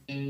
Isip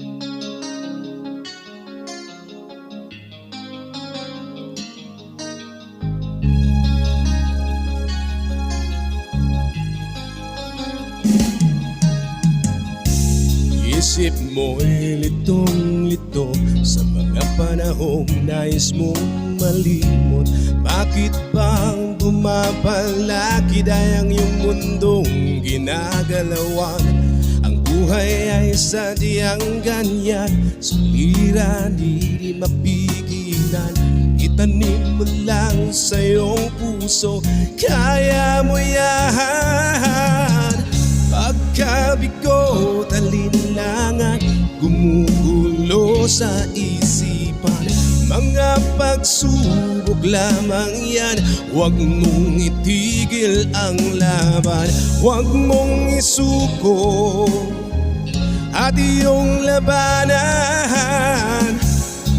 mo'y litong-lito sa mga panahong nais mong malimot. Bakit bang bumabalik ay ang iyong mundong ginagalawan? Ang buhay ay sadyang ganyan, suliranin di mapigilan. Itanim mo lang sa iyong puso, kaya mo yan. Pagkabigo, talinlangan, gumugulo sa isipan. Mga pagsubok lamang yan, huwag mong itigil ang laban. Huwag mong isuko at iyong labanan.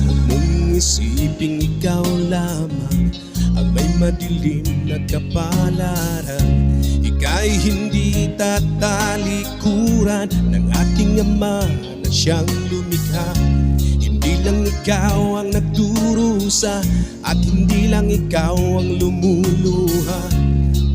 Huwag mong isiping ikaw lamang ang may madilim na kapalaran. Ika'y hindi tatalikuran ng ating Ama na siyang lumikha. Hindi lang ikaw ang nagdurusa at hindi lang ikaw ang lumuluha.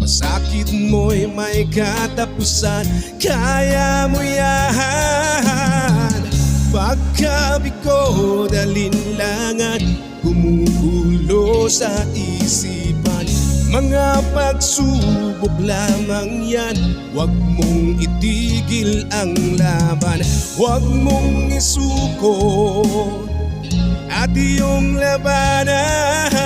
Pasakit mo'y may katapusan, kaya mo yan. Pagkabigo, dalinlangan, gumugulo sa isipan. Mga pagsubok lamang yan, huwag mong itigil ang laban. Huwag mong isuko at iyong labanan.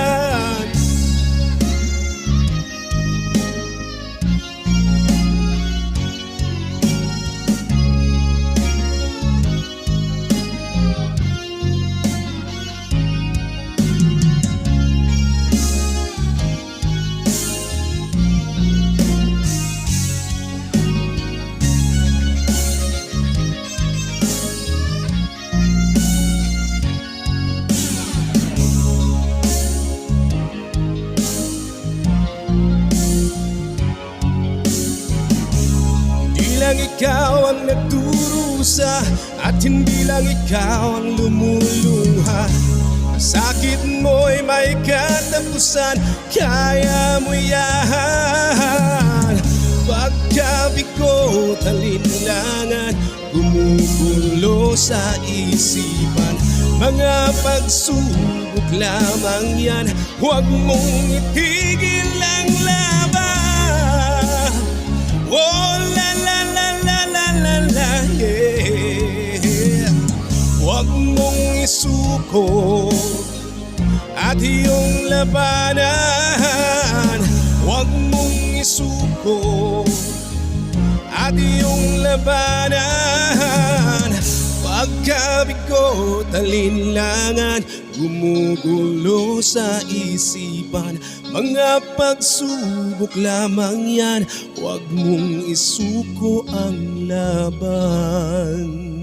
Ikaw ang nagdurusa at hindi lang ikaw ang lumuluha. Ang sakit mo'y may katapusan, kaya mo yan. Pagkabigo, talinlangan, gumugulo sa isipan. Mga pagsubok lamang yan, huwag mong itigil ang laban. Oh, la la la la la la la, yeah. Huwag mong isuko at iyong labanan. Huwag mong isuko at iyong labanan. Pagkabigo, talinlangan, gumugulo sa isipan. Mga pagsubok lamang yan, huwag mong isuko ang laban.